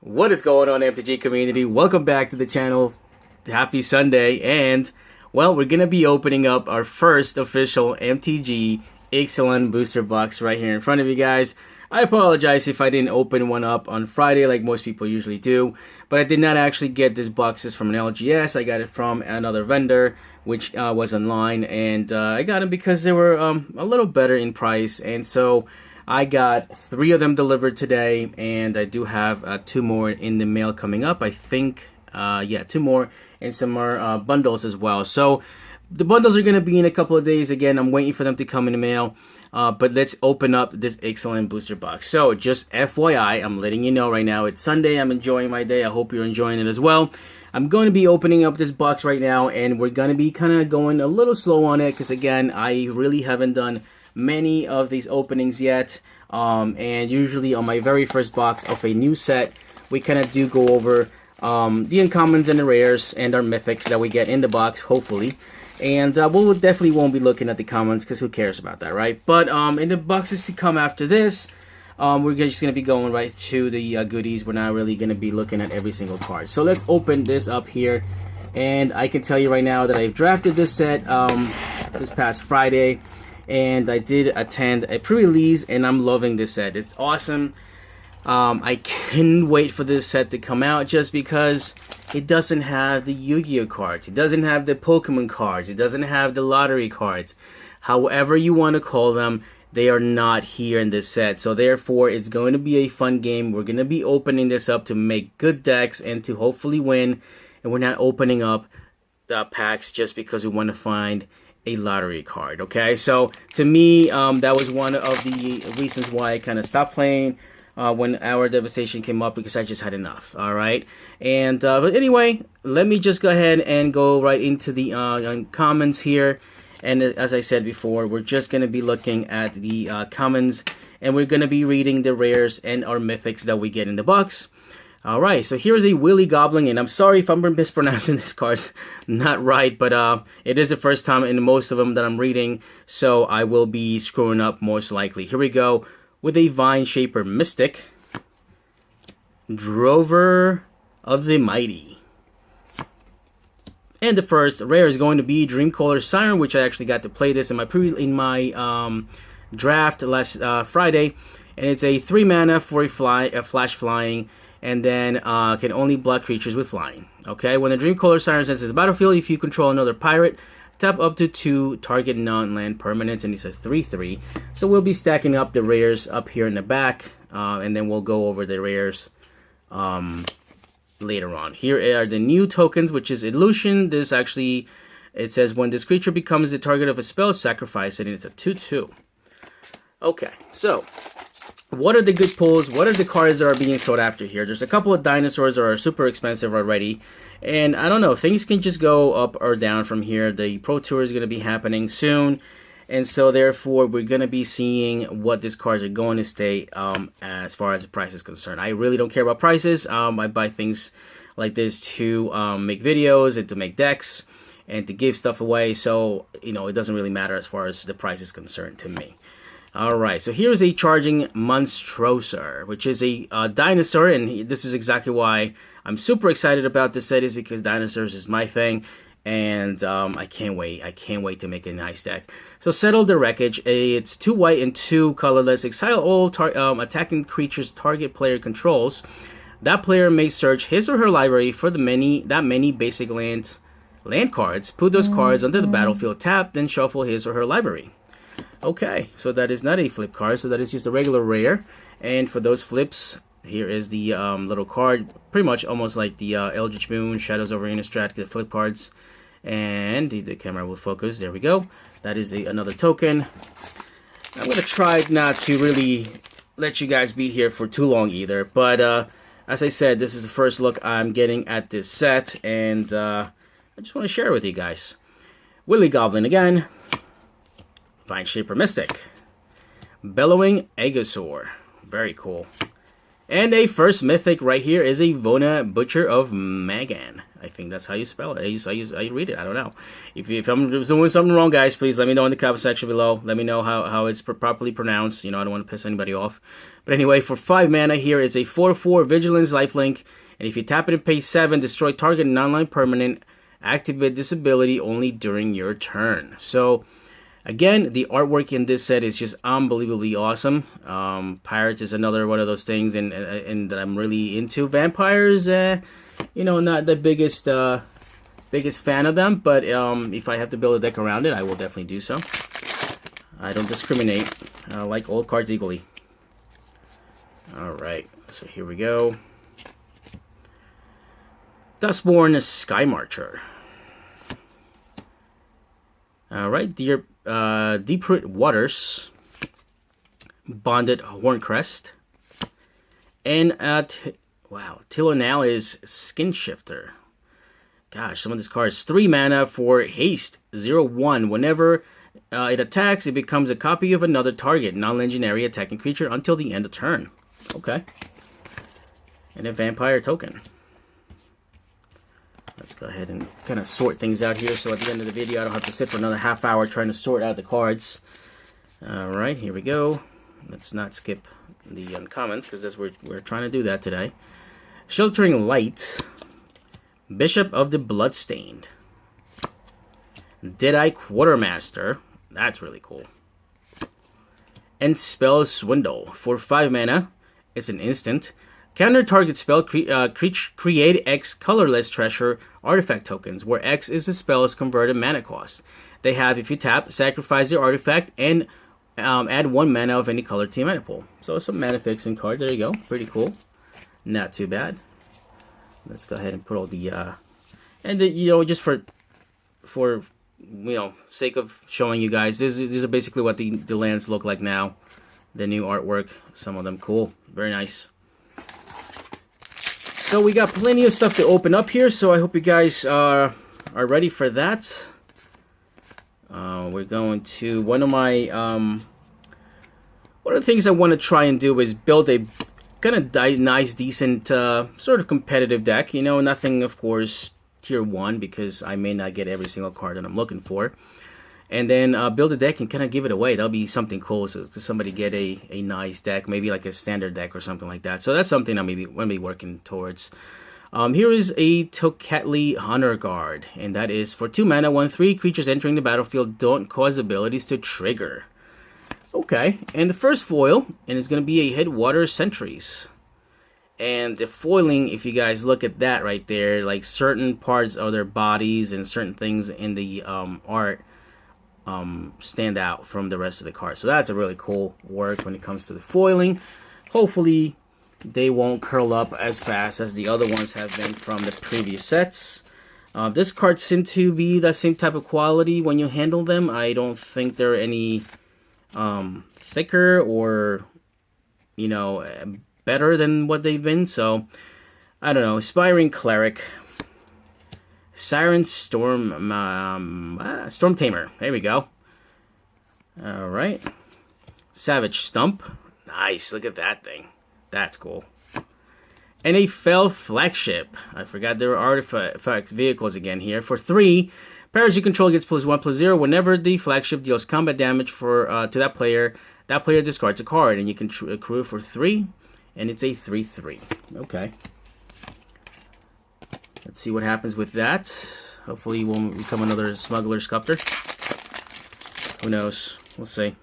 What is going on, MTG community? Welcome back to the channel. Happy Sunday, and well, we're gonna be opening up our first official MTG Ixalan booster box right here in front of you guys. I apologize if I didn't open one up on Friday like most people usually do, but I did not actually get these boxes from an LGS. I got it from another vendor, which was online, and I got them because they were a little better in price, and so I got 3 of them delivered today, and I do have 2 more in the mail coming up. I think, yeah, 2 more, and some more bundles as well. So the bundles are going to be in a couple of days. Again, I'm waiting for them to come in the mail. But let's open up this Ixalan booster box. So just FYI, I'm letting you know right now, it's Sunday. I'm enjoying my day. I hope you're enjoying it as well. I'm going to be opening up this box right now, and we're going to be kind of going a little slow on it because, again, I really haven't done many of these openings yet, and usually on my very first box of a new set, we kind of do go over the uncommons and the rares and our mythics that we get in the box, hopefully. And we'll definitely won't be looking at the commons because who cares about that, right? But in the boxes to come after this, we're just going to be going right to the goodies. We're not really going to be looking at every single card. So let's open this up here. And I can tell you right now that I've drafted this set this past Friday, and I did attend a pre-release, and I'm loving this set. It's awesome. I can't wait for this set to come out just because it doesn't have the Yu-Gi-Oh cards. It doesn't have the Pokemon cards. It doesn't have the lottery cards. However you want to call them, they are not here in this set. So therefore, it's going to be a fun game. We're going to be opening this up to make good decks and to hopefully win. And we're not opening up the packs just because we want to find a lottery card, okay? So to me, that was one of the reasons why I kind of stopped playing when Our Devastation came up, because I just had enough, all right? And but anyway, let me just go ahead and go right into the commons here. And as I said before, we're just going to be looking at the commons, and we're going to be reading the rares and our mythics that we get in the box. Alright, so here's a Willy Goblin, and I'm sorry if I'm mispronouncing this card not right, but it is the first time in most of them that I'm reading, so I will be screwing up most likely. Here we go with a Vine Shaper Mystic, Drover of the Mighty. And the first rare is going to be Dreamcaller Siren, which I actually got to play this in my draft last Friday, and it's a 3 mana for a flash flying, and then can only block creatures with flying. Okay, when the Dreamcaller Siren enters the battlefield, if you control another pirate, tap up to 2 target non-land permanents, and it's a 3/3. So we'll be stacking up the rares up here in the back, and then we'll go over the rares later on. Here are the new tokens, which is Illusion. This actually, it says when this creature becomes the target of a spell, sacrifice it, and it's a 2/2. Okay, so what are the good pulls? What are the cards that are being sought after here? There's a couple of dinosaurs that are super expensive already. And I don't know, things can just go up or down from here. The Pro Tour is going to be happening soon. And so therefore, we're going to be seeing what these cards are going to stay as far as the price is concerned. I really don't care about prices. I buy things like this to make videos and to make decks and to give stuff away. So, you know, it doesn't really matter as far as the price is concerned to me. Alright, so here's a Charging Monstroser, which is a dinosaur, and this is exactly why I'm super excited about this set, is because dinosaurs is my thing, and I can't wait. I can't wait to make a nice deck. So Settle the Wreckage, it's 2 white and 2 colorless. Exile all attacking creatures target player controls. That player may search his or her library for that many basic land cards, put those cards onto the battlefield tapped, then shuffle his or her library. Okay, so that is not a flip card, so that is just a regular rare. And for those flips, here is the little card, pretty much almost like the Eldritch Moon, Shadows over Innistrad, the flip cards. And the camera will focus, there we go. That is another token. I'm going to try not to really let you guys be here for too long either. But as I said, this is the first look I'm getting at this set, and I just want to share it with you guys. Willy Goblin again. Vine Shaper Mystic, Bellowing Aegosaur, very cool. And a first mythic right here is a Vona, Butcher of Magan. I think that's how you spell it. I read it. I don't know. If I'm doing something wrong, guys, please let me know in the comment section below. Let me know how it's properly pronounced. You know, I don't want to piss anybody off. But anyway, for 5 mana here, it's a 4/4 Vigilance lifelink. And if you tap it and pay 7, destroy target non-land permanent. Activate this ability only during your turn. So, again, the artwork in this set is just unbelievably awesome. Pirates is another one of those things and that I'm really into. Vampires, you know, not the biggest fan of them, but if I have to build a deck around it, I will definitely do so. I don't discriminate. I like all cards equally. Alright, so here we go. Dustborn Sky Marcher. Alright, Deep-Root Waters, Bonded Horncrest, and Tilonal's Skin Shifter. Gosh, some of these cards. 3 mana for haste, 0/1. Whenever it attacks, it becomes a copy of another target, non-legendary attacking creature until the end of turn. Okay. And a vampire token. Let's go ahead and kind of sort things out here so at the end of the video I don't have to sit for another half hour trying to sort out the cards. Alright, here we go. Let's not skip the uncommons because we're trying to do that today. Sheltering Light, Bishop of the Bloodstained, Deadeye Quartermaster, that's really cool, and Spell Swindle. For 5 mana, it's an instant. Counter target spell, create X colorless treasure artifact tokens, where X is the spell's converted mana cost. They have, if you tap, sacrifice the artifact and add 1 mana of any color to your mana pool. So some mana fixing card. There you go. Pretty cool. Not too bad. Let's go ahead and put all the you know, just for you know, sake of showing you guys, these are basically what the lands look like now. The new artwork, some of them cool, very nice. So we got plenty of stuff to open up here, so I hope you guys are ready for that. We're going to one of the things I want to try and do is build a kind of nice, decent, sort of competitive deck. You know, nothing, of course, tier 1 because I may not get every single card that I'm looking for. And then build a deck and kind of give it away. That'll be something cool. So to somebody get a nice deck, maybe like a standard deck or something like that. So that's something I'm going to be working towards. Here is a Tocatli Honor Guard, and that is for 2 mana, 1/3. Creatures entering the battlefield don't cause abilities to trigger. Okay, and the first foil, and it's going to be a Headwater Sentries. And the foiling, if you guys look at that right there, like certain parts of their bodies and certain things in the art stand out from the rest of the cards. So that's a really cool work when it comes to the foiling. Hopefully they won't curl up as fast as the other ones have been from the previous sets. This card seems to be the same type of quality when you handle them. I don't think they're any thicker or, you know, better than what they've been. So I don't know. Aspiring Cleric, Siren Storm Tamer. There we go. All right. Savage Stump. Nice. Look at that thing. That's cool. And a Fell Flagship. I forgot there were artifact vehicles again here. For 3, powers you control gets +1/+0. Whenever the flagship deals combat damage to that player discards a card, and you can accrue for 3, and it's a 3/3. Okay. Let's see what happens with that. Hopefully, it won't become another Smuggler's Sculptor. Who knows? We'll see.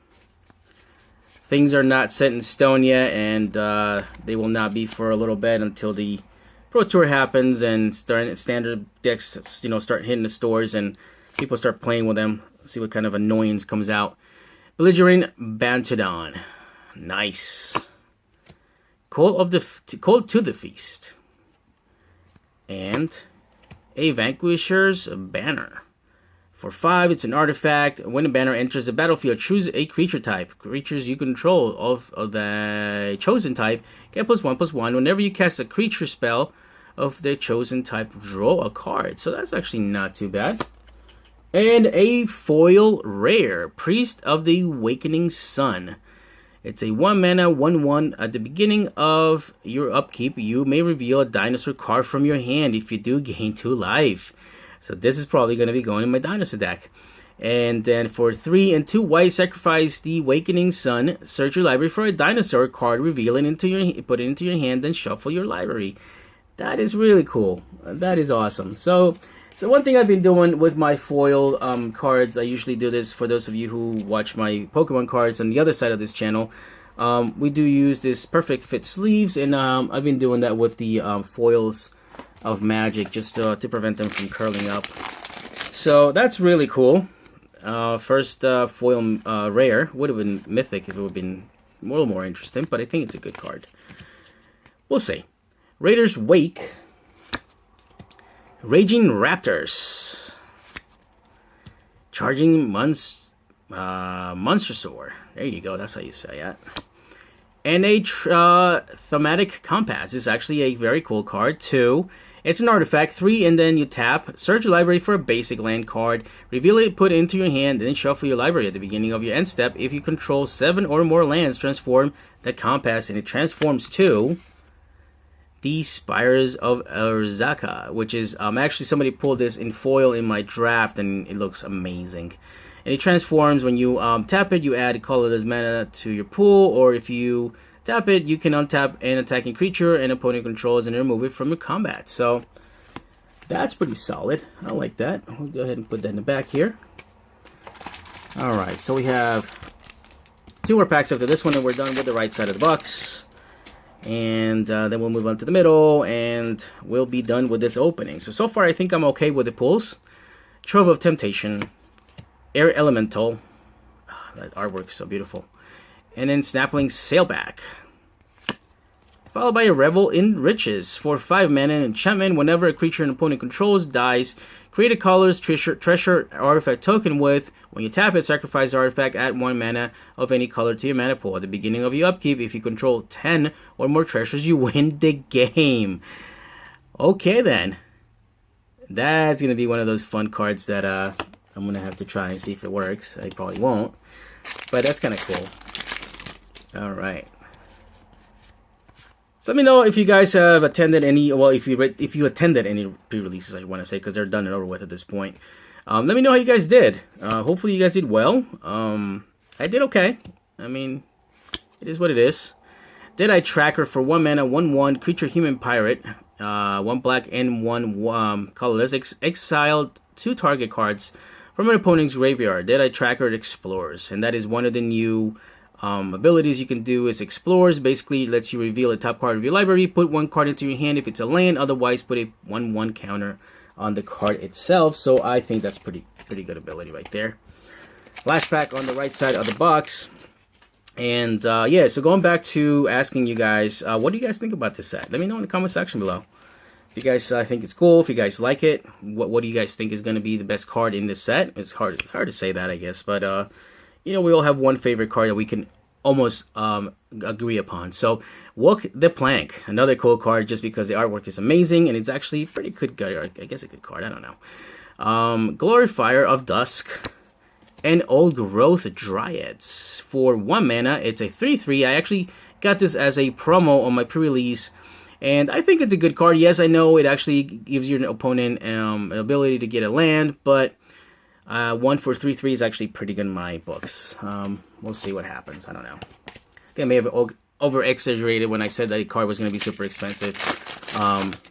Things are not set in stone yet, and they will not be for a little bit until the Pro Tour happens and standard decks, you know, start hitting the stores and people start playing with them. See what kind of annoyance comes out. Belligerent Bantodon. Nice. Call to the Feast. And a Vanquisher's Banner. For 5, it's an artifact. When a banner enters the battlefield, choose a creature type. Creatures you control of the chosen type get +1/+1. Whenever you cast a creature spell of the chosen type, draw a card. So that's actually not too bad. And a foil rare, Priest of the Awakening Sun. It's a 1 mana 1/1. At the beginning of your upkeep, you may reveal a dinosaur card from your hand. If you do, gain 2 life. So this is probably going to be going in my dinosaur deck. And then for 3 and 2 white, sacrifice the Awakening Sun. Search your library for a dinosaur card, reveal it into put it into your hand, then shuffle your library. That is really cool. That is awesome. So one thing I've been doing with my foil cards, I usually do this for those of you who watch my Pokemon cards on the other side of this channel. We do use this Perfect Fit sleeves, and I've been doing that with the foils of Magic just to prevent them from curling up. So that's really cool. First foil rare would have been mythic if it would have been a little more interesting, but I think it's a good card. We'll see. Raiders Wake. Raging Raptors. Charging Monstersaur. There you go, that's how you say it. And a Thematic Compass is actually a very cool card too. It's an artifact, 3, and then you tap, search your library for a basic land card, reveal it, put it into your hand, and then shuffle your library at the beginning of your end step. If you control 7 or more lands, transform the compass, and it transforms to the Spires of Urzaka, which is actually somebody pulled this in foil in my draft, and it looks amazing. And it transforms when you tap it, you add colorless mana to your pool, or if you tap it, you can untap an attacking creature and opponent controls and remove it from your combat. So that's pretty solid. I like that. We'll go ahead and put that in the back here. Alright, so we have 2 more packs after this one, and we're done with the right side of the box. And then we'll move on to the middle, and we'll be done with this opening. So far I think I'm okay with the pulls. Trove of Temptation, Air Elemental, that artwork is so beautiful, and then Snapling Sailback, followed by a Revel in Riches. For 5 mana enchantment, whenever a creature an opponent controls dies, create a colorless treasure artifact token with, when you tap it, sacrifice the artifact, add 1 mana of any color to your mana pool. At the beginning of your upkeep, if you control 10 or more treasures, you win the game. Okay then. That's going to be one of those fun cards that I'm going to have to try and see if it works. I probably won't, but that's kind of cool. Alright. So let me know if you guys have attended any, well, if you attended any pre-releases, I want to say, because they're done and over with at this point. Let me know how you guys did. Hopefully you guys did well. I did okay. I mean, it is what it is. Deadeye Tracker for 1 mana, 1/1, creature human pirate. 1 black and 1 colorless. Exiled 2 target cards from an opponent's graveyard. Deadeye Tracker explores, and that is one of the new abilities you can do is Explores. Basically lets you reveal a top card of your library, put 1 card into your hand if it's a land, otherwise put a 1/1 counter on the card itself. So I think that's pretty good ability right there. Last pack on the right side of the box. And yeah, so going back to asking you guys, what do you guys think about this set? Let me know in the comment section below. If you guys think it's cool, if you guys like it, what do you guys think is going to be the best card in this set? It's hard to say that, I guess, but you know, we all have one favorite card that we can almost agree upon. So, Walk the Plank, another cool card just because the artwork is amazing, and it's actually pretty good, I guess a good card, I don't know. Glorifier of Dusk, and Old Growth Dryads. For 1 mana, it's a 3/3. I actually got this as a promo on my pre-release, and I think it's a good card. Yes, I know it actually gives your opponent an ability to get a land, but 1 for 3/3 is actually pretty good in my books. We'll see what happens. I don't know. I think I may have over-exaggerated when I said that a card was going to be super expensive.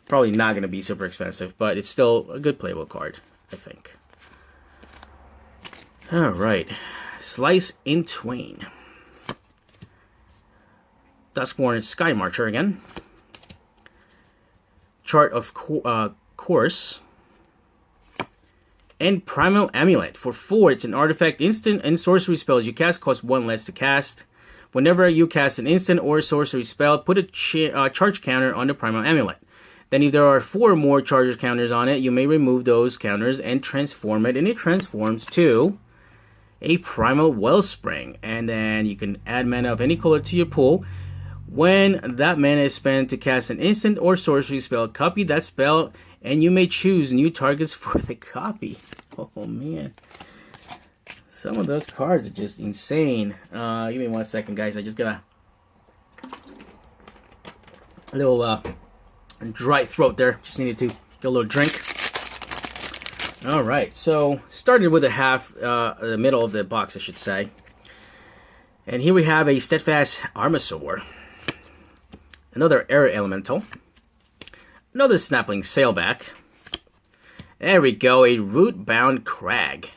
Probably not going to be super expensive, but it's still a good playable card, I think. Alright. Slice in Twain. Duskborn Sky Marcher again. Chart of Course. And Primal Amulet. For 4, it's an artifact, instant, and sorcery spells you cast cost 1 less to cast. Whenever you cast an instant or sorcery spell, put a charge counter on the Primal Amulet. Then if there are 4 or more charge counters on it, you may remove those counters and transform it. And it transforms to a Primal Wellspring. And then you can add mana of any color to your pool. When that mana is spent to cast an instant or sorcery spell, copy that spell, and you may choose new targets for the copy. Oh man. Some of those cards are just insane. Give me 1 second, guys. I just got a little dry throat there. Just needed to get a little drink. All right, so started with the middle of the box, I should say. And here we have a Steadfast Armasaur, another Air Elemental, another Snapling Sailback. There we go, a Rootbound Crag.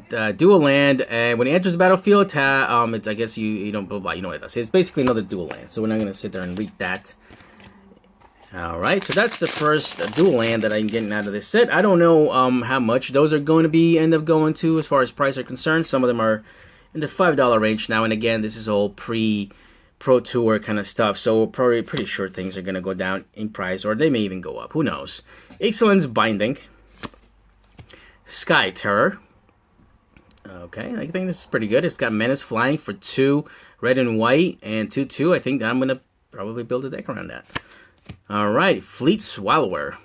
Dual land, and when it enters the battlefield, it's, I guess you don't know what it does. It's basically another dual land, so we're not going to sit there and read that. Alright, so that's the first dual land that I'm getting out of this set. I don't know how much those are going to end up going to as far as price are concerned. Some of them are in the $5 range now, and again, this is all pre-Pro Tour kind of stuff, so probably pretty sure things are going to go down in price, or they may even go up. Who knows? Ixalan's Binding. Sky Terror. Okay, I think this is pretty good. It's got Menace Flying for 2 red and white and 2/2. I think I'm going to probably build a deck around that. Alright, Fleet Swallower.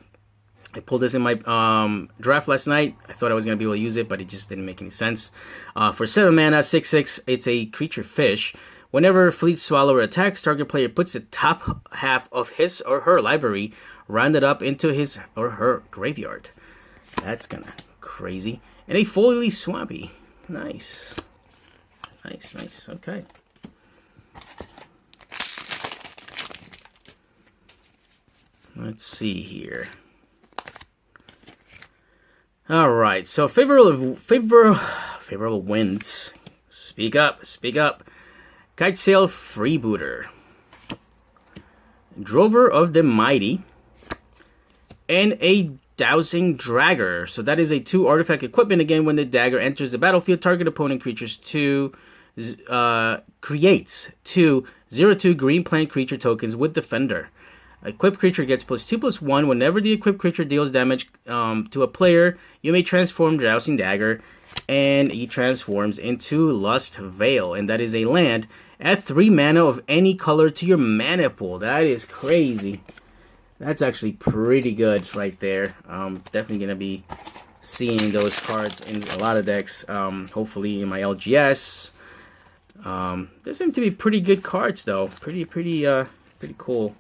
I pulled this in my draft last night. I thought I was going to be able to use it, but it just didn't make any sense. For 7 mana, 6/6, it's a creature fish. Whenever Fleet Swallower attacks, target player puts the top half of his or her library rounded up into his or her graveyard. That's kind of crazy. And a Foily Swampy. Nice. Nice. Okay. Let's see here. All right. So favorable wins. Speak up. Kitesail Freebooter. Drover of the Mighty. And a Dowsing Dragger. So that is a 2 artifact equipment. Again, when the dagger enters the battlefield, target opponent creatures creates 2 0/2 green plant creature tokens with Defender. Equipped creature gets +2/+1 whenever the equipped creature deals damage to a player. You may transform Dowsing Dagger, and he transforms into Lust Veil, and that is a land. Add 3 mana of any color to your mana pool. That is crazy. That's actually pretty good right there. Definitely going to be seeing those cards in a lot of decks, hopefully in my LGS. There seem to be pretty good cards, though. Pretty cool.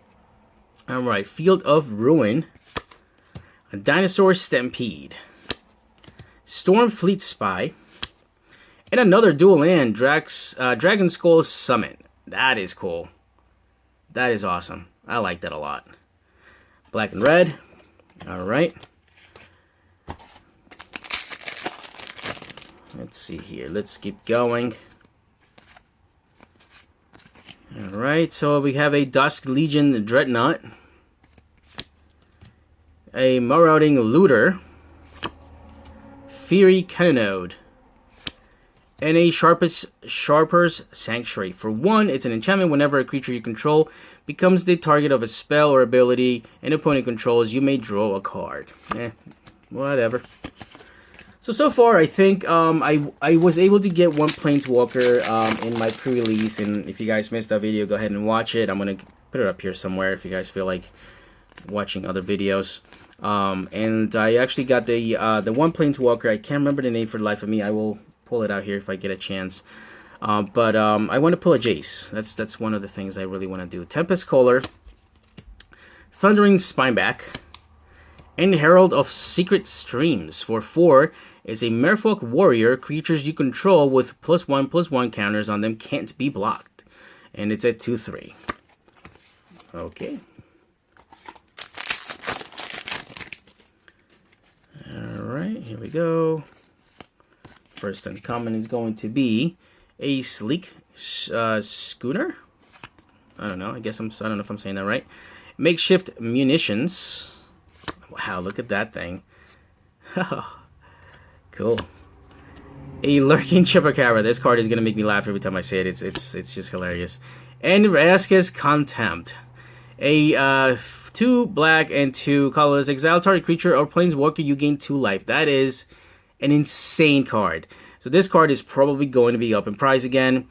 Alright, Field of Ruin. A Dinosaur Stampede. Stormfleet Spy. And another dual land, Dragon Skull Summit. That is cool. That is awesome. I like that a lot. Black and red. Alright. Let's see here. Let's keep going. Alright, so we have a Dusk Legion Dreadnought. A Marauding Looter. Fiery Cannonode. And a Sharper's Sanctuary. For 1, it's an enchantment. Whenever a creature you control becomes the target of a spell or ability an opponent controls, you may draw a card. Whatever. So far, I think I was able to get 1 Planeswalker in my pre-release, and if you guys missed that video, go ahead and watch it. I'm going to put it up here somewhere if you guys feel like watching other videos. And I actually got the 1 Planeswalker. I can't remember the name for the life of me. I will pull it out here if I get a chance. But I want to pull a Jace. That's one of the things I really want to do. Tempest Caller, Thundering Spineback, and Herald of Secret Streams. For 4, is a Merfolk Warrior. Creatures you control with +1/+1 counters on them can't be blocked. And it's at 2/3. Okay. Alright, here we go. First uncommon is going to be a Sleek Schooner. I don't know. I don't know if I'm saying that right. Makeshift Munitions. Wow, look at that thing. Cool. A Lurking Chupacabra. This card is gonna make me laugh every time I say it. It's just hilarious. And Vraska's Contempt. A 2 black and 2 colorless. Exile target creature or planeswalker, you gain 2 life. That is an insane card. So this card is probably going to be up in price again.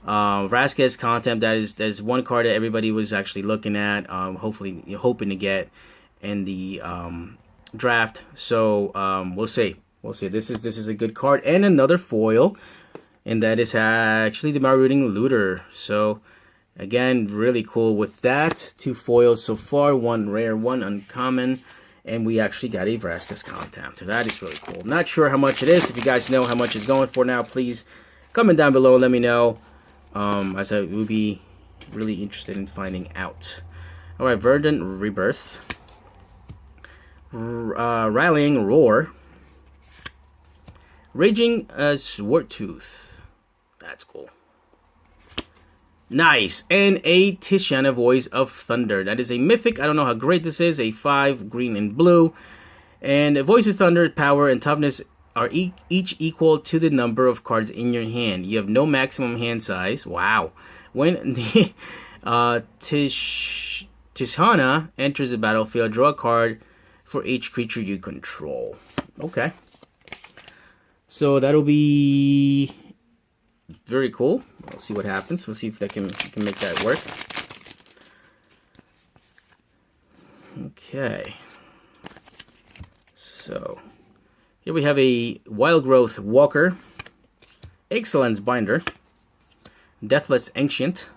Vraska's Contempt, that is 1 card that everybody was actually looking at, hopefully hoping to get in the draft. So we'll see. we'll see. This is a good card. And another foil. And that is actually the Marauding Looter. So, again, really cool with that. 2 foils so far. 1 rare, 1 uncommon. And we actually got a Vraska's Contempt. That is really cool. Not sure how much it is. If you guys know how much it's going for now, please comment down below and let me know. As I would be really interested in finding out. Alright, Verdant Rebirth. Rallying Roar. Raging Swartooth. That's cool. Nice. And a Tiziana Voice of Thunder. That is a mythic. I don't know how great this is. A 5 green and blue. And Voice of Thunder, power and toughness are each equal to the number of cards in your hand. You have no maximum hand size. Wow. When the Tiziana enters the battlefield, draw a card for each creature you control. Okay. So that'll be very cool. We'll see what happens. We'll see if I can make that work. Okay. So here we have a Wild Growth Walker, Ixalan's Binder, Deathless Ancient,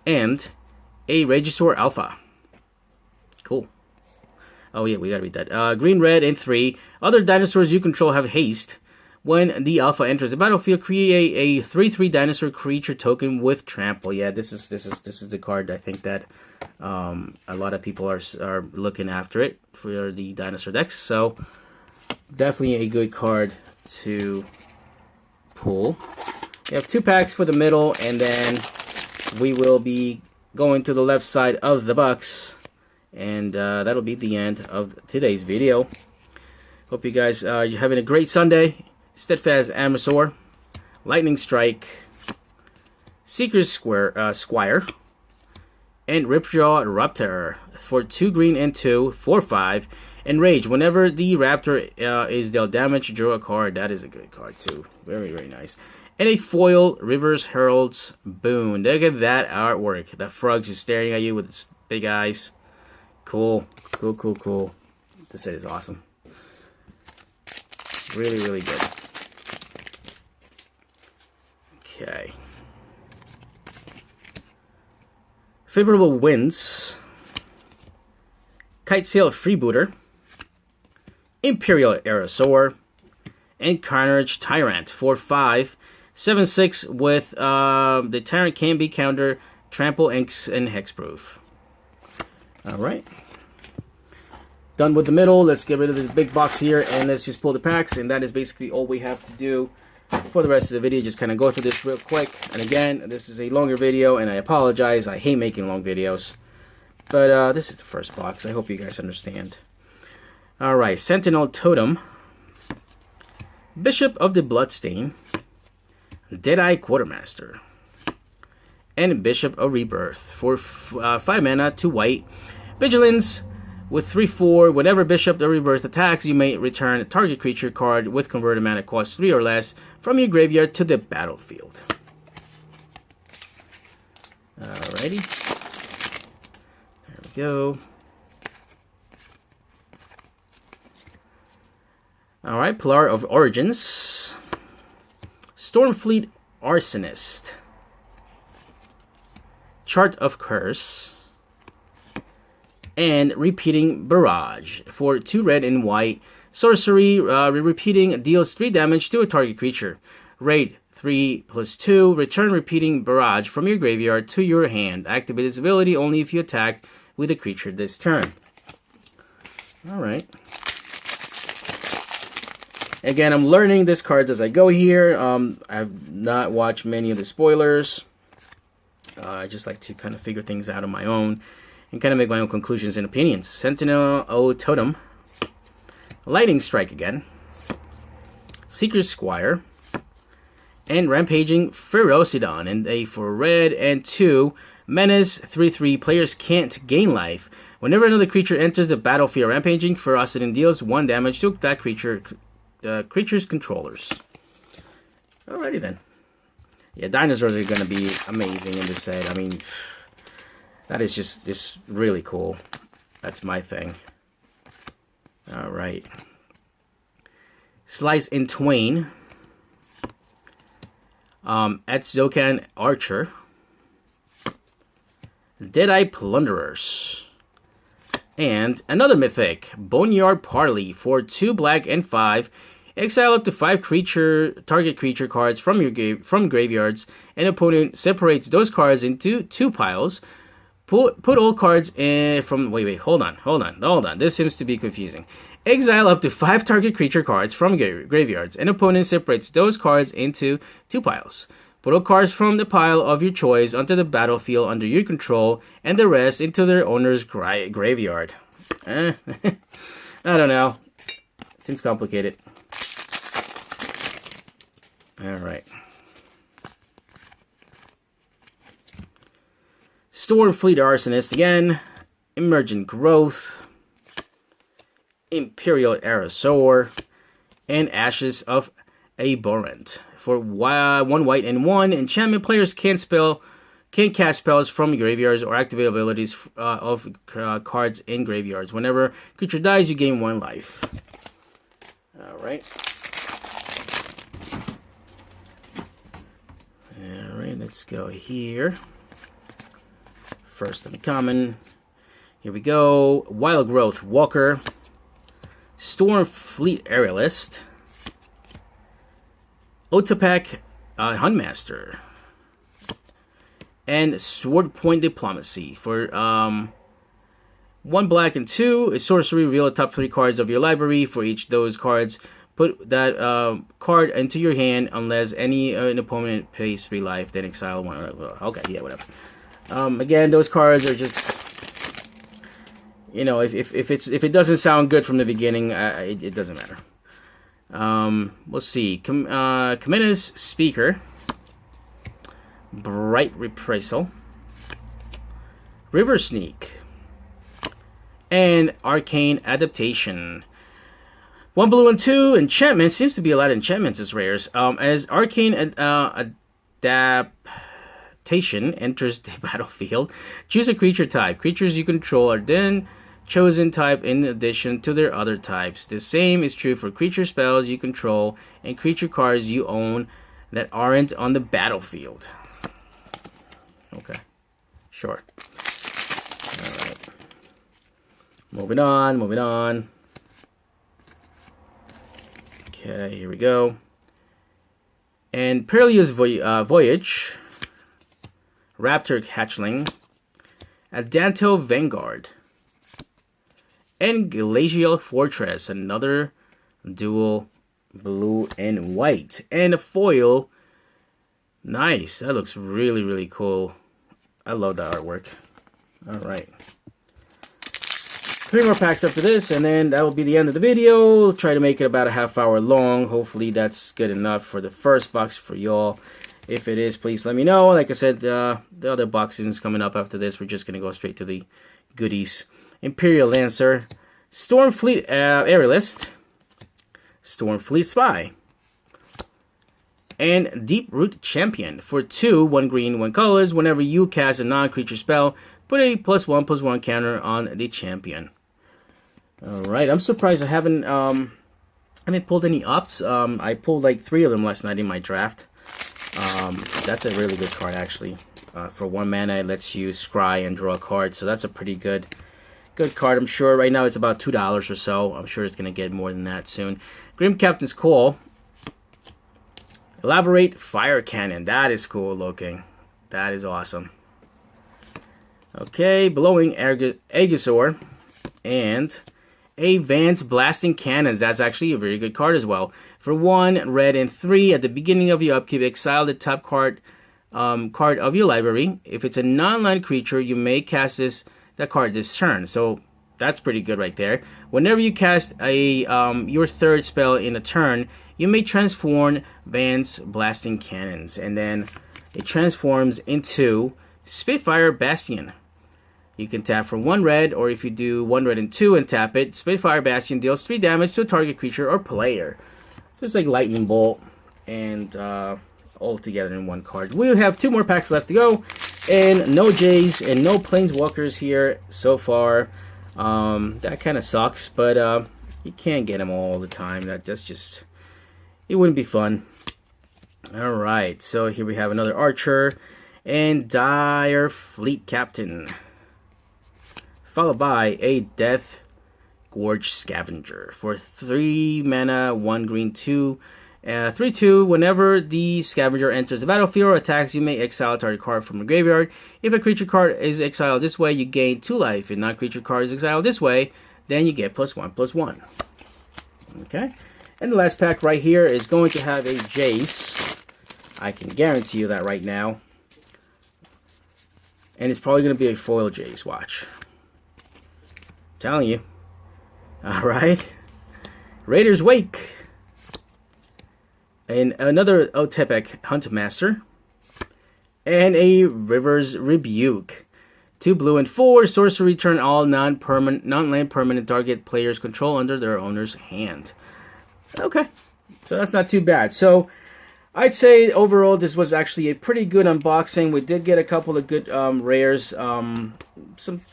and a Regisaur Alpha. Cool. Oh yeah, we gotta read that. Green, red, and 3. Other dinosaurs you control have haste. When the Alpha enters the battlefield, create a 3/3 dinosaur creature token with trample. Yeah, this is the card I think that a lot of people are looking after it for the dinosaur decks. So definitely a good card to pull. We have 2 packs for the middle, and then we will be going to the left side of the box, and that'll be the end of today's video. Hope you guys are having a great Sunday. Steadfast Amazor, Lightning Strike, Seeker's Squire, and Ripjaw Raptor for 2 green and 2 for 5. And Rage, whenever the Raptor is dealt damage, draw a card. That is a good card too. Very, very nice. And a foil Rivers Herald's Boon. Look at that artwork. That frog is staring at you with its big eyes. Cool. Cool, cool, cool. This set is awesome. Really, really good. Okay. Favorable Winds, Kitesail Freebooter, Imperial Aerosaur, and Carnage Tyrant for 5. 7/6 with the Tyrant can be counter, trample, and hexproof. Alright. Done with the middle. Let's get rid of this big box here and let's just pull the packs, and that is basically all we have to do for the rest of the video. Just kind of go through this real quick. And again, this is a longer video and I apologize. I hate making long videos. But this is the first box. I hope you guys understand. Alright, Sentinel Totem, Bishop of the Bloodstain, Deadeye Quartermaster, and Bishop of Rebirth for 5 mana, 2 white. Vigilance with 3/4. Whenever Bishop of Rebirth attacks, you may return a target creature card with converted mana cost 3 or less from your graveyard to the battlefield. Alrighty. There we go. Alright, Pilar of Origins, Stormfleet Arsonist, Chart of Curse, and Repeating Barrage for 2 red and white. Sorcery, repeating deals 3 damage to a target creature. Rate 3/2. Return Repeating Barrage from your graveyard to your hand. Activate this ability only if you attack with a creature this turn. Alright. Again, I'm learning these cards as I go here. I've not watched many of the spoilers. I just like to kind of figure things out on my own and kind of make my own conclusions and opinions. Sentinel Totem, Lightning Strike again, Seeker's Squire, and Rampaging Ferocidon. And a for red and 2, Menace 3/3. Players can't gain life. Whenever another creature enters the battlefield, Rampaging Ferocidon deals 1 damage to that creature's controllers. Alrighty then. Yeah, dinosaurs are going to be amazing in this set. I mean, that is just really cool. That's my thing. Alright. Slice in Twain, Etzokan Archer, Deadeye Plunderers, and another mythic, Boneyard Parley for 2 black and 5. Exile up to 5 target creature cards from your from graveyards. An opponent separates those cards into 2 piles. Put all cards in from. Wait. Hold on. This seems to be confusing. Exile up to 5 target creature cards from graveyards. An opponent separates those cards into 2 piles. Put all cards from the pile of your choice onto the battlefield under your control, and the rest into their owner's graveyard. I don't know. Seems complicated. Alright. Stormfleet Arsonist again. Emergent Growth. Imperial Aerosaur. And Ashes of Abhorrent. For 1 white and 1 enchantment, players can't cast spells from graveyards or activate abilities of cards in graveyards. Whenever creature dies, you gain 1 life. Alright. Alright, let's go here. First uncommon. Here we go. Wild Growth Walker. Stormfleet Aerialist. Otapak Huntmaster. And Sword Point Diplomacy. For 1 black and 2, a sorcery, reveal the top 3 cards of your library. For each of those cards, put that card into your hand unless an opponent pays 3 life, then exile 1. Okay, yeah, whatever. Again, those cards are just, you know, if it doesn't sound good from the beginning, it doesn't matter. We'll see. Kamena's Speaker, Bright Reprisal, River Sneak, and Arcane Adaptation. 1 blue and 2 enchantment. Seems to be a lot of enchantments as rares. As Arcane Adaptation enters the battlefield, choose a creature type. Creatures you control are then chosen type in addition to their other types. The same is true for creature spells you control and creature cards you own that aren't on the battlefield. Okay, sure. All right. Moving on. Okay, here we go. And Perilous Voyage, Raptor Hatchling, Adanto Vanguard, and Glacial Fortress, another dual blue and white, and a foil. Nice, that looks really, really cool. I love that artwork. All right. 3 more packs after this, and then that will be the end of the video. We'll try to make it about a half hour long. Hopefully that's good enough for the first box for y'all. If it is, please let me know. Like I said, the other boxing is coming up after this. We're just going to go straight to the goodies. Imperial Lancer, Stormfleet Aerialist, Stormfleet Spy, and Deep Root Champion. For 2, 1 green, 1 colors. Whenever you cast a non-creature spell, put a +1/+1 counter on the champion. Alright, I'm surprised I haven't pulled any ops. I pulled like 3 of them last night in my draft. That's a really good card actually. For 1 mana, it lets you scry and draw a card, so that's a pretty good card. I'm sure right now it's about $2 or so. I'm sure it's going to get more than that soon. Grim Captain's Call. Elaborate Fire Cannon. That is cool looking. That is awesome. Okay, Blowing Aegisaur, and Advanced Blasting Cannons. That's actually a very good card as well. For 1 red and 3, at the beginning of your upkeep, exile the top card of your library. If it's a non-land creature, you may cast that card this turn. So that's pretty good right there. Whenever you cast your 3rd spell in a turn, you may transform Advanced Blasting Cannons, and then it transforms into Spitfire Bastion. You can tap for 1 red, or if you do 1 red and 2 and tap it, Spitfire Bastion deals 3 damage to a target creature or player. So it's like Lightning Bolt, and all together in 1 card. We'll have 2 more packs left to go, and no Jays and no Planeswalkers here so far. That kind of sucks, but you can't get them all the time. That's just it wouldn't be fun. All right, so here we have another Archer and Dire Fleet Captain, followed by a Death Gorge Scavenger for 3 mana, 1 green, 2. 3/2. Whenever the scavenger enters the battlefield or attacks, you may exile a target card from the graveyard. If a creature card is exiled this way, you gain 2 life. If non-creature card is exiled this way, then you get +1/+1. Okay, and the last pack right here is going to have a Jace. I can guarantee you that right now. And it's probably going to be a foil Jace. Watch. I'm telling you. All right. Raider's Wake. And another Otepec Huntmaster, and a River's Rebuke. 2 blue and 4 sorcery, turn all non-land permanent target players control under their owner's hand. Okay, so that's not too bad. So I'd say overall this was actually a pretty good unboxing. We did get a couple of good rares, some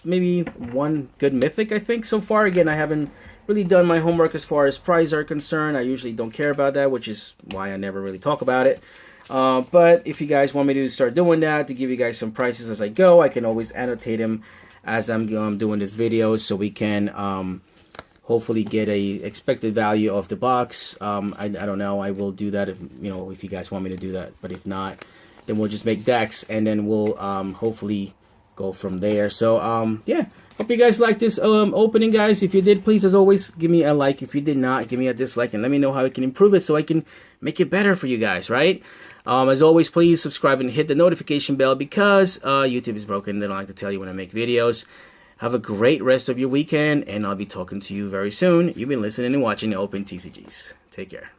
maybe 1 good mythic I think so far. Again, I haven't really done my homework as far as prizes are concerned. I usually don't care about that, which is why I never really talk about it. But if you guys want me to start doing that, to give you guys some prices as I go, I can always annotate them as I'm doing this video, so we can hopefully get a expected value of the box. I don't know. I will do that if you guys want me to do that. But if not, then we'll just make decks, and then we'll hopefully go from there. So yeah. Hope you guys liked this opening, guys. If you did, please, as always, give me a like. If you did not, give me a dislike, and let me know how I can improve it so I can make it better for you guys, right? As always, please subscribe and hit the notification bell because YouTube is broken. They don't like to tell you when I make videos. Have a great rest of your weekend, and I'll be talking to you very soon. You've been listening and watching the Open TCGs. Take care.